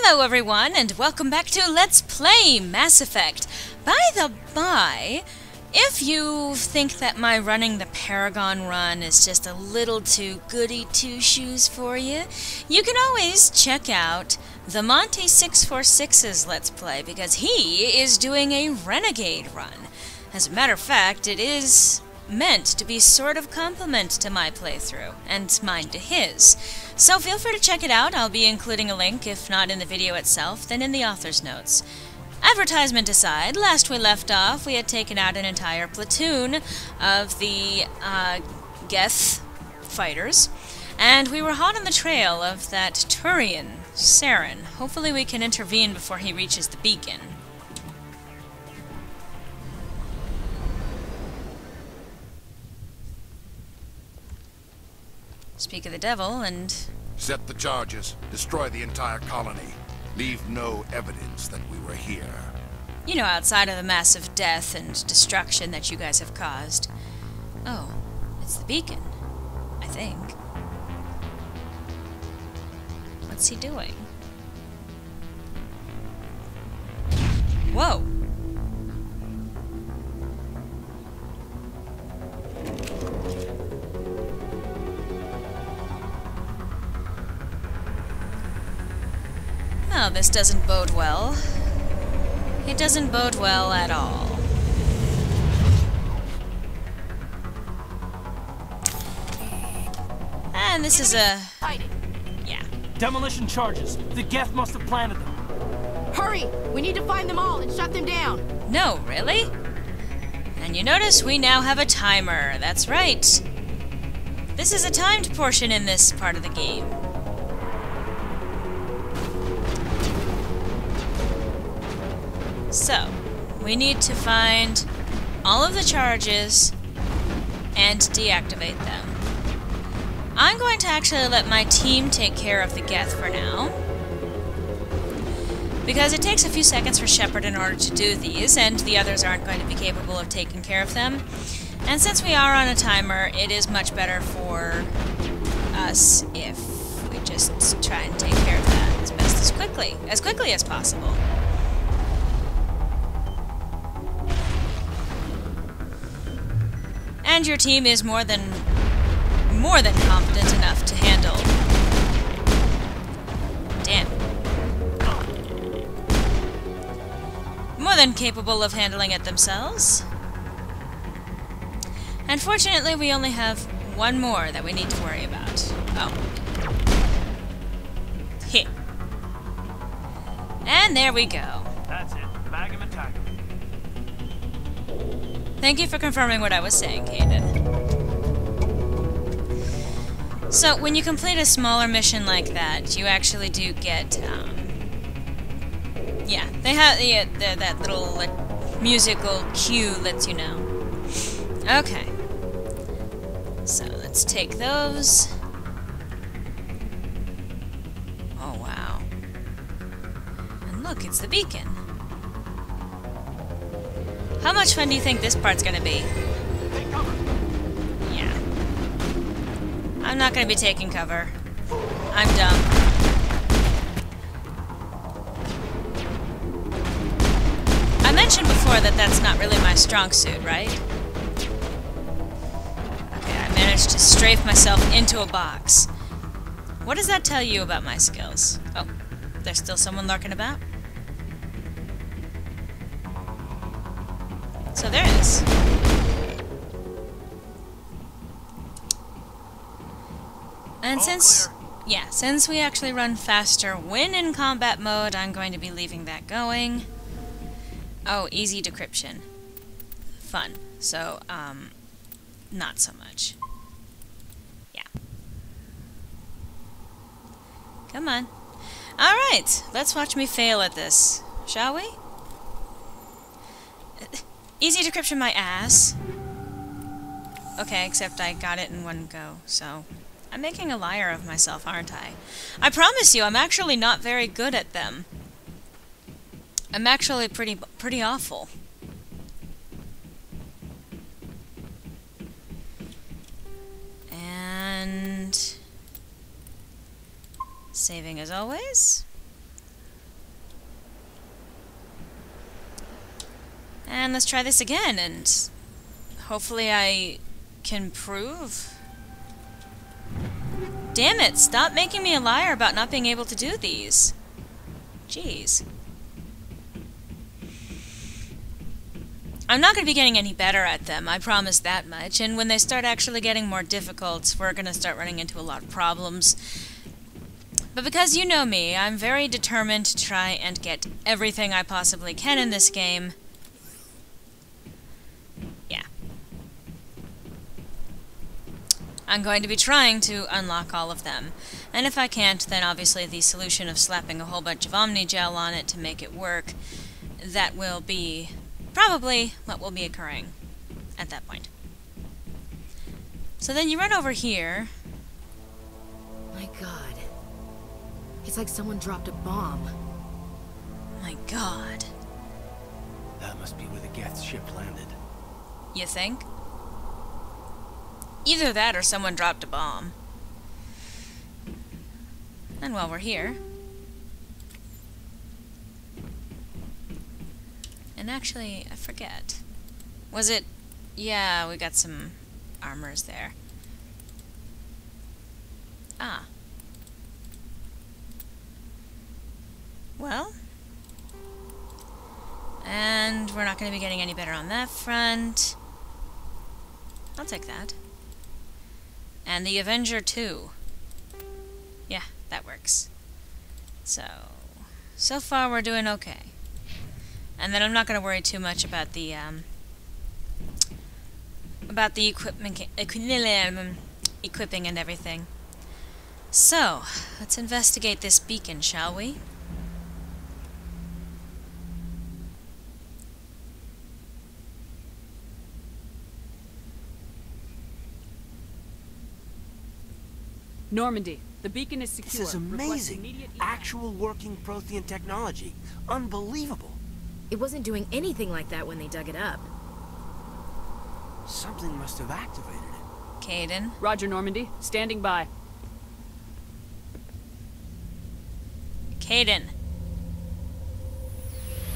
Hello everyone, and welcome back to Let's Play Mass Effect. By the by, if you think that my running the Paragon run is just a little too goody two-shoes for you, you can always check out the Monty646's Let's Play, because he is doing a Renegade run. As a matter of fact, it is meant to be sort of complement to my playthrough, and mine to his. So feel free to check it out. I'll be including a link, if not in the video itself, then in the author's notes. Advertisement aside, last we left off, we had taken out an entire platoon of the Geth fighters, and we were hot on the trail of that Turian, Saren. Hopefully we can intervene before he reaches the beacon. Speak of the devil, and... Set the charges. Destroy the entire colony. Leave no evidence that we were here. You know, outside of the massive death and destruction that you guys have caused. Oh, it's the beacon, I think. What's he doing? Whoa! Oh, this doesn't bode well. It doesn't bode well at all. And this is a... yeah. Demolition charges. The Geth must have planted them. Hurry! We need to find them all and shut them down! No, really? And you notice we now have a timer. That's right. This is a timed portion in this part of the game. So, we need to find all of the charges and deactivate them. I'm going to actually let my team take care of the Geth for now, because it takes a few seconds for Shepard in order to do these, and the others aren't going to be capable of taking care of them. And since we are on a timer, it is much better for us if we just try and take care of that as quickly as possible. And your team is more than competent enough to handle. Damn. More than capable of handling it themselves. Unfortunately, we only have one more that we need to worry about. Oh. Hit. And there we go. That's it. Bag him and tag him. Thank you for confirming what I was saying, Kaden. So, when you complete a smaller mission like that, you actually do get, yeah, they have, that little musical cue lets you know. Okay. So, let's take those. Oh, wow. And look, it's the beacon. How much fun do you think this part's gonna be? Take cover. Yeah. I'm not gonna be taking cover. I'm dumb. I mentioned before that that's not really my strong suit, right? Okay, I managed to strafe myself into a box. What does that tell you about my skills? Oh, there's still someone lurking about? So there is. And since we actually run faster when in combat mode, I'm going to be leaving that going. Oh, easy decryption. Fun. So, not so much. Yeah. Come on. Alright, let's watch me fail at this, shall we? Easy decryption my ass. Okay, except I got it in one go, so... I'm making a liar of myself, aren't I? I promise you, I'm actually not very good at them. I'm actually pretty awful. And... saving as always. And let's try this again, and hopefully I can prove... Damn it, stop making me a liar about not being able to do these. Jeez. I'm not going to be getting any better at them, I promise that much, and when they start actually getting more difficult, we're going to start running into a lot of problems. But because you know me, I'm very determined to try and get everything I possibly can in this game. Yeah. I'm going to be trying to unlock all of them. And if I can't, then obviously the solution of slapping a whole bunch of Omni Gel on it to make it work, that will be probably what will be occurring at that point. So then you run over here. My god. It's like someone dropped a bomb. My god. That must be where the Geth's ship landed. You think? Either that or someone dropped a bomb. And while we're here... And actually, I forget. Was it... Yeah, we got some armors there. Ah. Well... And we're not going to be getting any better on that front. I'll take that. And the Avenger 2. Yeah, that works. So far we're doing okay. And then I'm not going to worry too much about the equipping and everything. So, let's investigate this beacon, shall we? Normandy, the beacon is secure. This is Request amazing. immediate evac. Actual working Prothean technology. Unbelievable. It wasn't doing anything like that when they dug it up. Something must have activated it. Caden. Roger, Normandy. Standing by. Caden.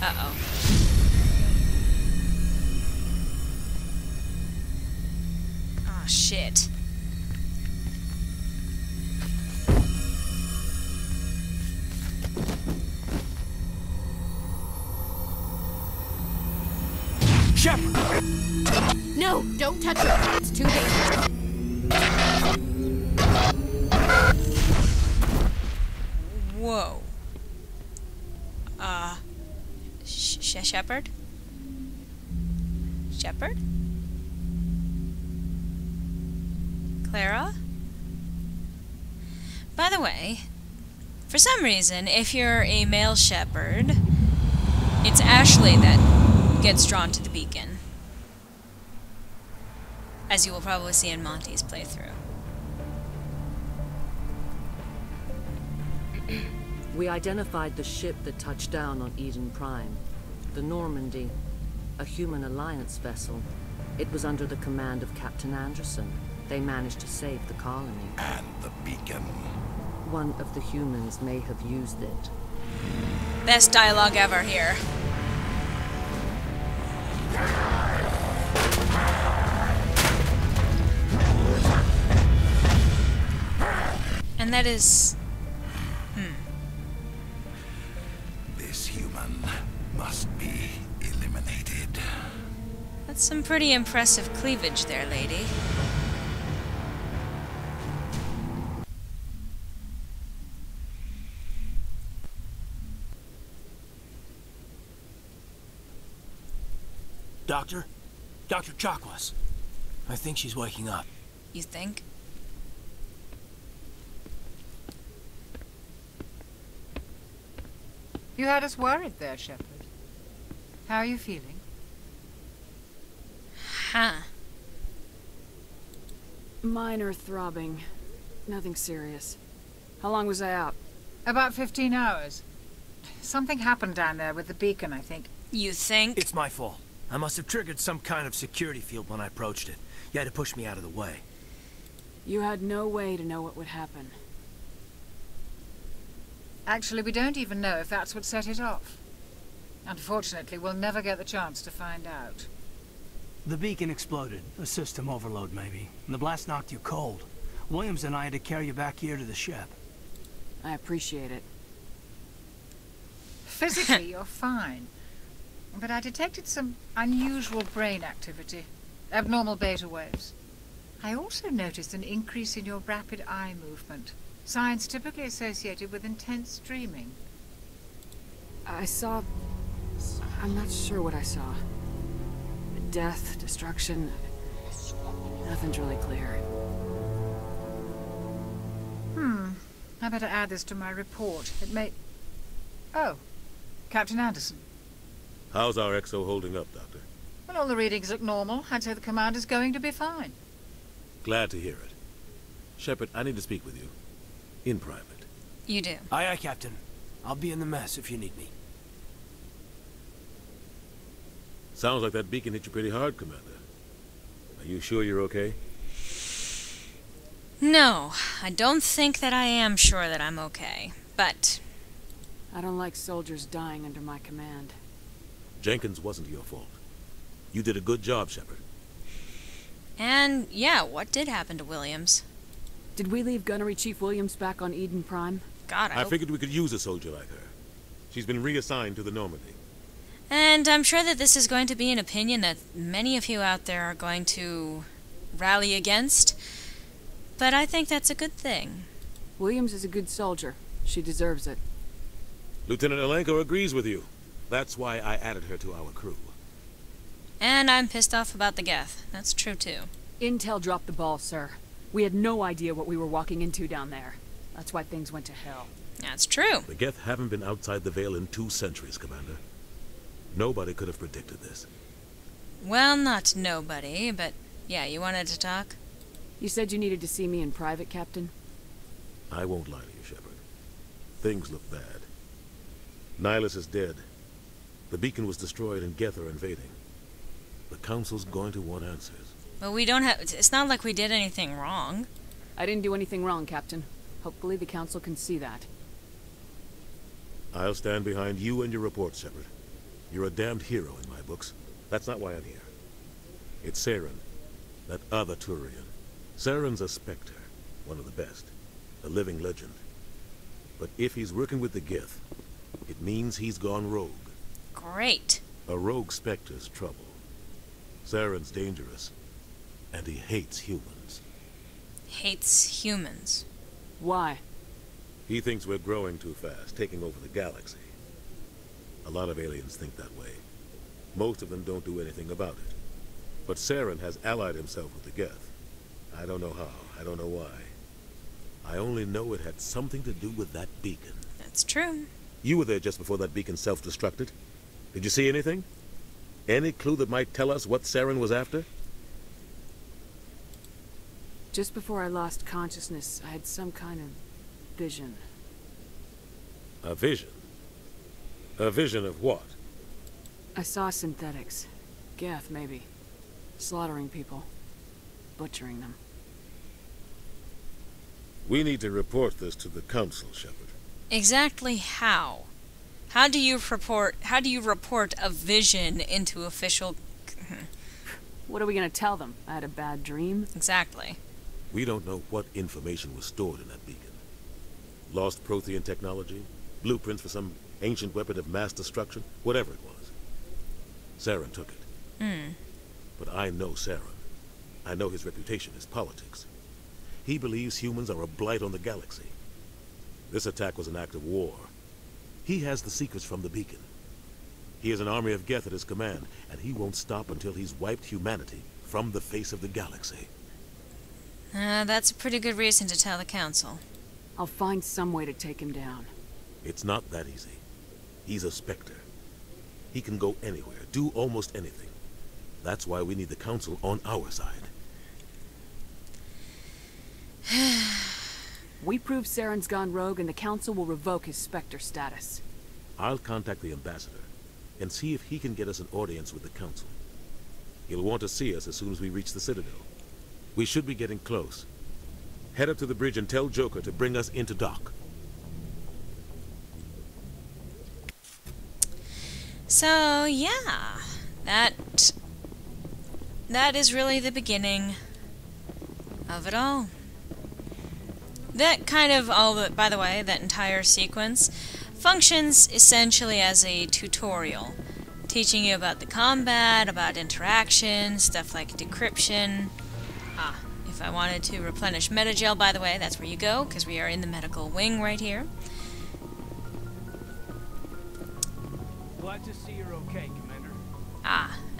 Uh-oh. Oh, shit. Shepard! No, don't touch her. It's too dangerous. Whoa. Shepard? Shepard? Clara? By the way, for some reason, if you're a male Shepard, it's Ashley that gets drawn to the beacon. As you will probably see in Monty's playthrough. We identified the ship that touched down on Eden Prime. The Normandy, a human alliance vessel. It was under the command of Captain Anderson. They managed to save the colony. And the beacon. One of the humans may have used it. Best dialogue ever here. And that is... This human must be eliminated. That's some pretty impressive cleavage there, lady. Doctor? Dr. Chakwas. I think she's waking up. You think? You had us worried there, Shepard. How are you feeling? Huh. Minor throbbing. Nothing serious. How long was I out? About 15 hours. Something happened down there with the beacon, I think. You think? It's my fault. I must have triggered some kind of security field when I approached it. You had to push me out of the way. You had no way to know what would happen. Actually, we don't even know if that's what set it off. Unfortunately, we'll never get the chance to find out. The beacon exploded. A system overload, maybe. And the blast knocked you cold. Williams and I had to carry you back here to the ship. I appreciate it. Physically, you're fine. But I detected some unusual brain activity. Abnormal beta waves. I also noticed an increase in your rapid eye movement. Signs typically associated with intense dreaming. I saw... I'm not sure what I saw. Death, destruction... Nothing's really clear. I better add this to my report. It may... Oh, Captain Anderson. How's our XO holding up, Doctor? Well, all the readings look normal. I'd say the commander's going to be fine. Glad to hear it. Shepard, I need to speak with you. In private. You do. Aye, aye, Captain. I'll be in the mess if you need me. Sounds like that beacon hit you pretty hard, Commander. Are you sure you're okay? No, I don't think that I am sure that I'm okay. But I don't like soldiers dying under my command. Jenkins wasn't your fault. You did a good job, Shepard. And, yeah, what did happen to Williams? Did we leave Gunnery Chief Williams back on Eden Prime? God, I figured we could use a soldier like her. She's been reassigned to the Normandy. And I'm sure that this is going to be an opinion that many of you out there are going to rally against. But I think that's a good thing. Williams is a good soldier. She deserves it. Lieutenant Alenko agrees with you. That's why I added her to our crew. And I'm pissed off about the Geth. That's true, too. Intel dropped the ball, sir. We had no idea what we were walking into down there. That's why things went to hell. That's true. The Geth haven't been outside the Veil in 2 centuries, Commander. Nobody could have predicted this. Well, not nobody, but yeah, you wanted to talk? You said you needed to see me in private, Captain? I won't lie to you, Shepard. Things look bad. Nihilus is dead. The beacon was destroyed and Geth are invading. The Council's going to want answers. But we don't have... It's not like we did anything wrong. I didn't do anything wrong, Captain. Hopefully the Council can see that. I'll stand behind you and your report, Shepard. You're a damned hero in my books. That's not why I'm here. It's Saren, that other Turian. Saren's a Spectre, one of the best. A living legend. But if he's working with the Geth, it means he's gone rogue. Great. A rogue Spectre's trouble. Saren's dangerous, and he hates humans. Hates humans. Why? He thinks we're growing too fast, taking over the galaxy. A lot of aliens think that way. Most of them don't do anything about it. But Saren has allied himself with the Geth. I don't know how, I don't know why. I only know it had something to do with that beacon. That's true. You were there just before that beacon self-destructed. Did you see anything? Any clue that might tell us what Saren was after? Just before I lost consciousness, I had some kind of vision. A vision? A vision of what? I saw synthetics. Geth, maybe. Slaughtering people. Butchering them. We need to report this to the Council, Shepard. Exactly how? How do you report a vision into official... What are we gonna tell them? I had a bad dream? Exactly. We don't know what information was stored in that beacon. Lost Prothean technology? Blueprints for some ancient weapon of mass destruction? Whatever it was. Saren took it. But I know Saren. I know his reputation is politics. He believes humans are a blight on the galaxy. This attack was an act of war. He has the secrets from the beacon. He has an army of Geth at his command, and he won't stop until he's wiped humanity from the face of the galaxy. That's a pretty good reason to tell the Council. I'll find some way to take him down. It's not that easy. He's a Spectre. He can go anywhere, do almost anything. That's why we need the Council on our side. We prove Saren's gone rogue and the Council will revoke his Spectre status. I'll contact the Ambassador and see if he can get us an audience with the Council. He'll want to see us as soon as we reach the Citadel. We should be getting close. Head up to the bridge and tell Joker to bring us into dock. So, yeah, that is really the beginning of it all. That kind of by the way, that entire sequence functions essentially as a tutorial, teaching you about the combat, about interaction, stuff like decryption. If I wanted to replenish metagel, by the way, that's where you go, because we are in the medical wing right here. Glad to see you're okay, Commander.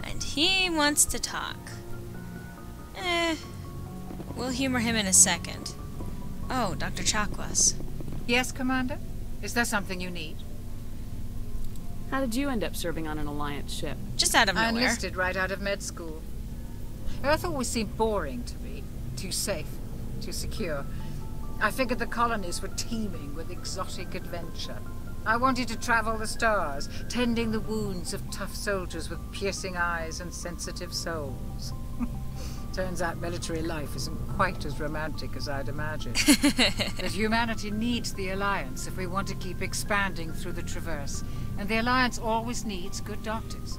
And he wants to talk. We'll humor him in a second. Oh, Dr. Chakwas. Yes, Commander? Is there something you need? How did you end up serving on an Alliance ship? Just out of I nowhere. enlisted right out of med school. Earth always seemed boring to me. Too safe, too secure. I figured the colonies were teeming with exotic adventure. I wanted to travel the stars, tending the wounds of tough soldiers with piercing eyes and sensitive souls. Turns out military life isn't quite as romantic as I'd imagined. But humanity needs the Alliance if we want to keep expanding through the Traverse. And the Alliance always needs good doctors.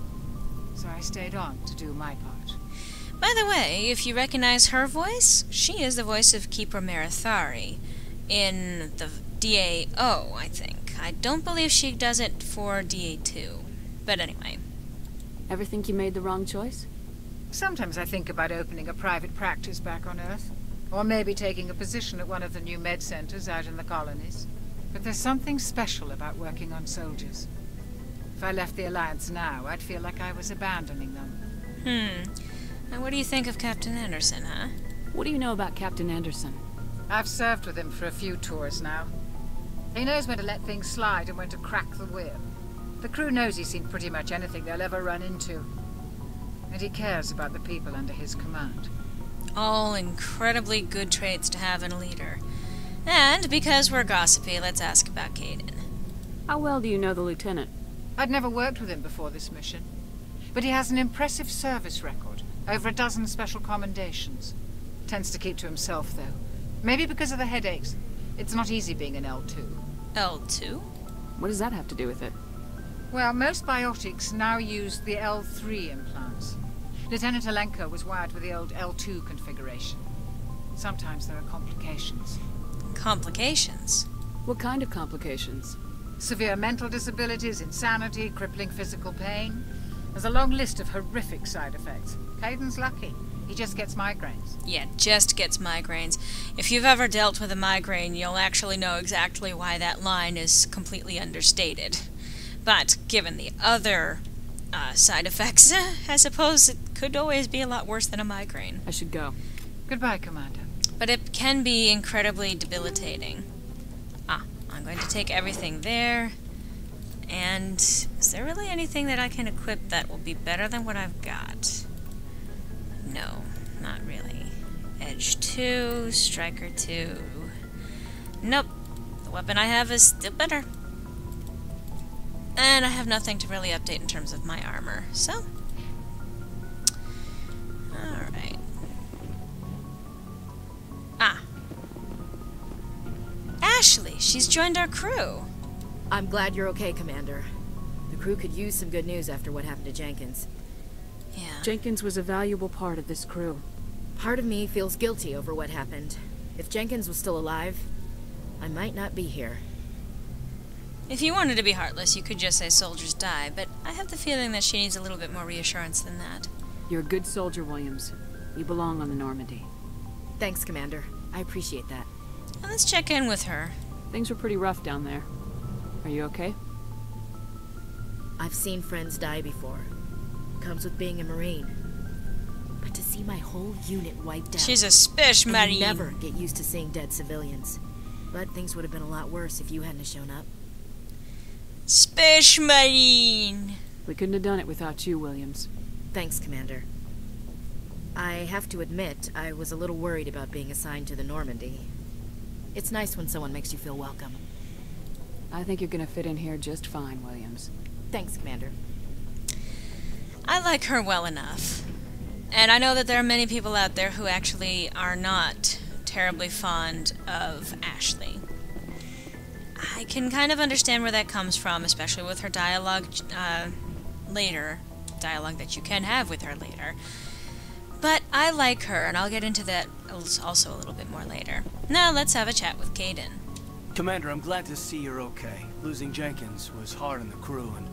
So I stayed on to do my part. By the way, if you recognize her voice, she is the voice of Keeper Marathari in the DAO, I think. I don't believe she does it for DA2. But anyway. Ever think you made the wrong choice? Sometimes I think about opening a private practice back on Earth. Or maybe taking a position at one of the new med centers out in the colonies. But there's something special about working on soldiers. If I left the Alliance now, I'd feel like I was abandoning them. Now what do you think of Captain Anderson, huh? What do you know about Captain Anderson? I've served with him for a few tours now. He knows when to let things slide and when to crack the whip. The crew knows he's seen pretty much anything they'll ever run into. And he cares about the people under his command. All incredibly good traits to have in a leader. And because we're gossipy, let's ask about Caden. How well do you know the lieutenant? I'd never worked with him before this mission. But he has an impressive service record. Over a dozen special commendations. Tends to keep to himself, though. Maybe because of the headaches. It's not easy being an L2. L2? What does that have to do with it? Well, most biotics now use the L3 implants. Lieutenant Alenko was wired with the old L2 configuration. Sometimes there are complications. Complications? What kind of complications? Severe mental disabilities, insanity, crippling physical pain. There's a long list of horrific side effects. Caden's lucky. He just gets migraines. Yeah, just gets migraines. If you've ever dealt with a migraine, you'll actually know exactly why that line is completely understated. But given the other side effects, I suppose it could always be a lot worse than a migraine. I should go. Goodbye, Commander. But it can be incredibly debilitating. I'm going to take everything there. And is there really anything that I can equip that will be better than what I've got? No, not really. Edge 2, Striker 2. Nope. The weapon I have is still better. And I have nothing to really update in terms of my armor, so... Alright. Ashley, she's joined our crew. I'm glad you're okay, Commander. The crew could use some good news after what happened to Jenkins. Yeah. Jenkins was a valuable part of this crew. Part of me feels guilty over what happened. If Jenkins was still alive, I might not be here. If you wanted to be heartless, you could just say soldiers die, but I have the feeling that she needs a little bit more reassurance than that. You're a good soldier, Williams. You belong on the Normandy. Thanks, Commander. I appreciate that. Well, let's check in with her. Things were pretty rough down there. Are you okay? I've seen friends die before. Comes with being a Marine. But to see my whole unit wiped out... She's a spish and Marine. you never get used to seeing dead civilians. But things would have been a lot worse if you hadn't shown up. Spish Marine. We couldn't have done it without you, Williams. Thanks, Commander. I have to admit, I was a little worried about being assigned to the Normandy. It's nice when someone makes you feel welcome. I think you're gonna fit in here just fine, Williams. Thanks, Commander. I like her well enough. And I know that there are many people out there who actually are not terribly fond of Ashley. I can kind of understand where that comes from, especially with her dialogue later, dialogue that you can have with her later. But I like her, and I'll get into that also a little bit more later. Now let's have a chat with Kaidan. Commander, I'm glad to see you're okay. Losing Jenkins was hard on the crew, and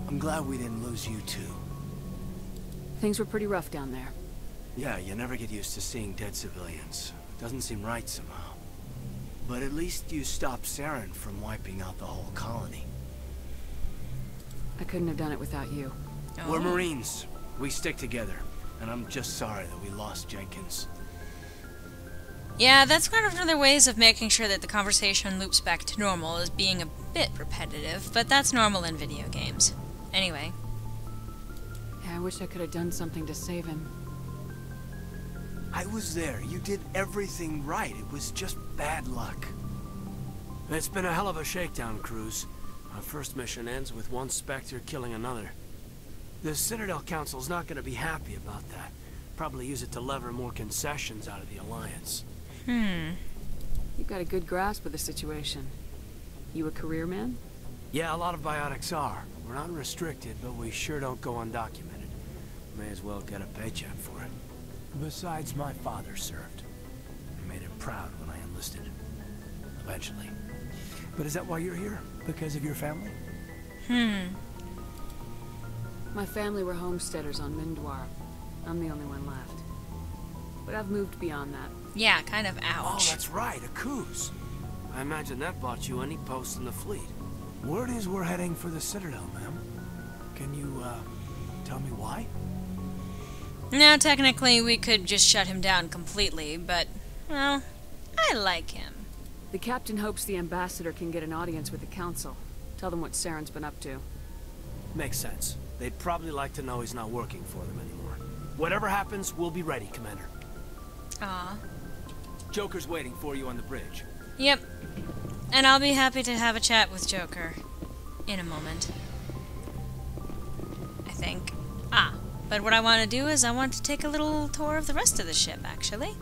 I'm glad we didn't lose you too. Things were pretty rough down there. Yeah, you never get used to seeing dead civilians. Doesn't seem right somehow. But at least you stopped Saren from wiping out the whole colony. I couldn't have done it without you. Oh. We're Marines. We stick together. And I'm just sorry that we lost Jenkins. Yeah, that's one of the ways of making sure that the conversation loops back to normal, is being a bit repetitive, but that's normal in video games. Anyway. Yeah, I wish I could have done something to save him. I was there. You did everything right. It was just bad luck. It's been a hell of a shakedown, Cruz. Our first mission ends with one Spectre killing another. The Citadel Council's not going to be happy about that. Probably use it to lever more concessions out of the Alliance. You've got a good grasp of the situation. You a career man? Yeah, a lot of biotics are. We're not restricted, but we sure don't go undocumented. May as well get a paycheck for it. Besides, my father served. I made him proud when I enlisted. Eventually. But is that why you're here? Because of your family? My family were homesteaders on Mindwar. I'm the only one left. But I've moved beyond that. Yeah, kind of Oh, ouch. that's right, a Coos. I imagine that bought you any post in the fleet. Word is we're heading for the Citadel, ma'am. Can you, tell me why? Now, technically, we could just shut him down completely, but, well, I like him. The captain hopes the ambassador can get an audience with the council. Tell them what Saren's been up to. Makes sense. They'd probably like to know he's not working for them anymore. Whatever happens, we'll be ready, Commander. Aw. Joker's waiting for you on the bridge. Yep. And I'll be happy to have a chat with Joker in a moment. I think. But what I want to do is I want to take a little tour of the rest of the ship, actually.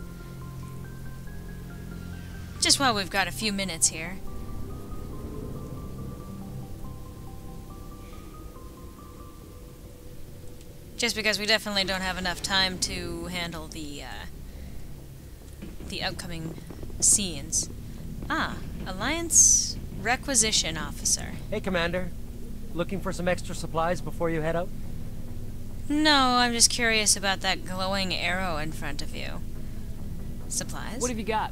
Just while we've got a few minutes here. Just because we definitely don't have enough time to handle the upcoming scenes. Alliance Requisition Officer. Hey, Commander. Looking for some extra supplies before you head out? No, I'm just curious about that glowing arrow in front of you. Supplies? What have you got?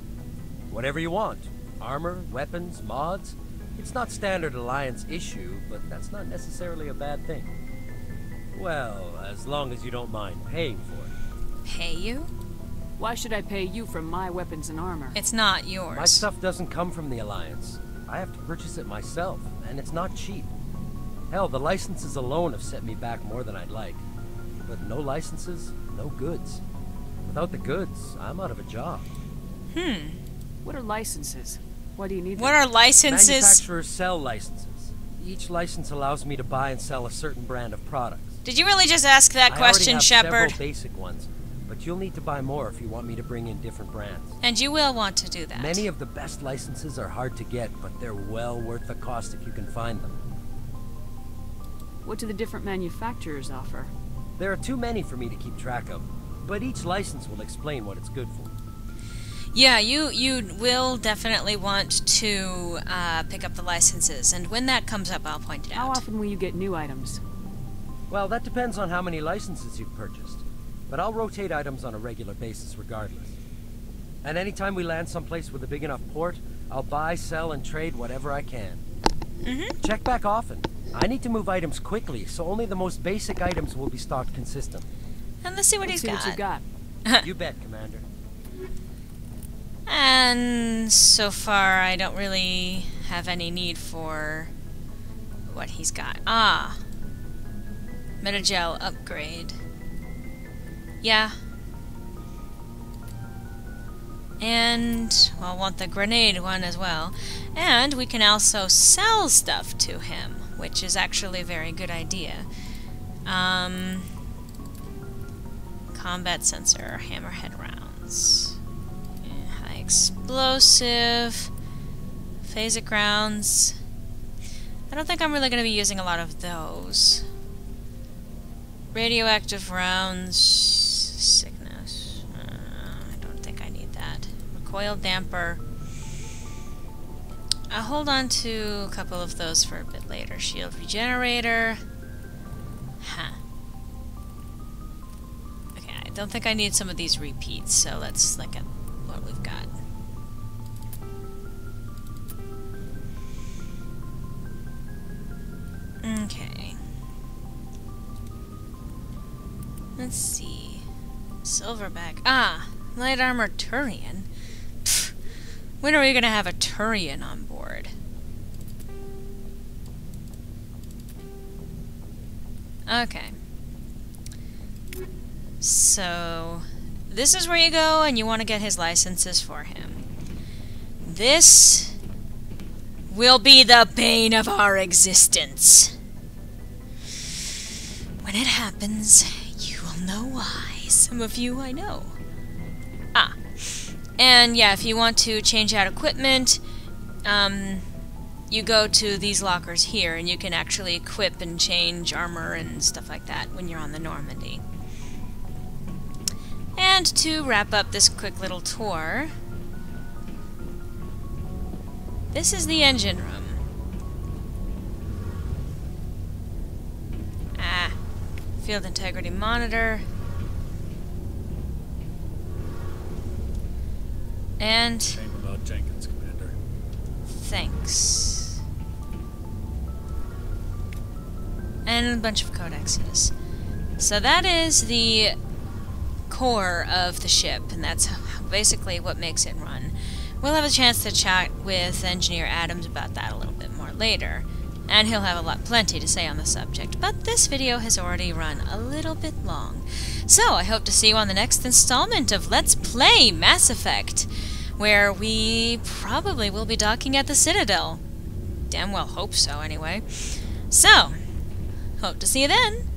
Whatever you want. Armor, weapons, mods. It's not standard Alliance issue, but that's not necessarily a bad thing. Well, as long as you don't mind paying for it. Pay you? Why should I pay you for my weapons and armor? It's not yours. My stuff doesn't come from the Alliance. I have to purchase it myself, and it's not cheap. Hell, the licenses alone have set me back more than I'd like. But no licenses, no goods. Without the goods, I'm out of a job. What are licenses? Why do you need them? What are licenses? Manufacturers sell licenses. Each license allows me to buy and sell a certain brand of products. Did you really just ask that question, I Shepard? already have several basic ones, but you'll need to buy more if you want me to bring in different brands. And you will want to do that. Many of the best licenses are hard to get, but they're well worth the cost if you can find them. What do the different manufacturers offer? There are too many for me to keep track of, but each license will explain what it's good for. Yeah, you will definitely want to pick up the licenses, and when that comes up, I'll point it How out. often will you get new items? Well, that depends on how many licenses you've purchased, but I'll rotate items on a regular basis regardless. And anytime we land someplace with a big enough port, I'll buy, sell, and trade whatever I can. Check back often. I need to move items quickly, so only the most basic items will be stocked consistently. And let's see what Let's he's see what you got. You bet, Commander. And so far, I don't really have any need for what he's got. Metagel upgrade. Yeah. And I'll want the grenade one as well. And we can also sell stuff to him, which is actually a very good idea. Combat sensor, hammerhead rounds. High explosive. Phasic rounds. I don't think I'm really going to be using a lot of those. Radioactive rounds, sickness. I don't think I need that. Recoil damper. I'll hold on to a couple of those for a bit later. Shield regenerator. Huh. Okay, I don't think I need some of these repeats, so let's look at what we've got. Okay. Let's see. Silverback. Ah! Light armor Turian. Pfft. When are we gonna have a Turian on board? Okay. So, this is where you go and you want to get his licenses for him. This will be the bane of our existence. When it happens, you will know why. Some of you I know. Ah. And yeah, if you want to change out equipment, you go to these lockers here, and you can actually equip and change armor and stuff like that when you're on the Normandy. And to wrap up this quick little tour, this is the engine room. Ah, field integrity monitor. And shame about Jenkins, Commander. Thanks. And a bunch of codexes. So that is the core of the ship, and that's basically what makes it run. We'll have a chance to chat with Engineer Adams about that a little bit more later, and he'll have plenty to say on the subject, but this video has already run a little bit long. So I hope to see you on the next installment of Let's Play Mass Effect, where we probably will be docking at the Citadel. Damn well hope so, anyway. So, hope to see you then.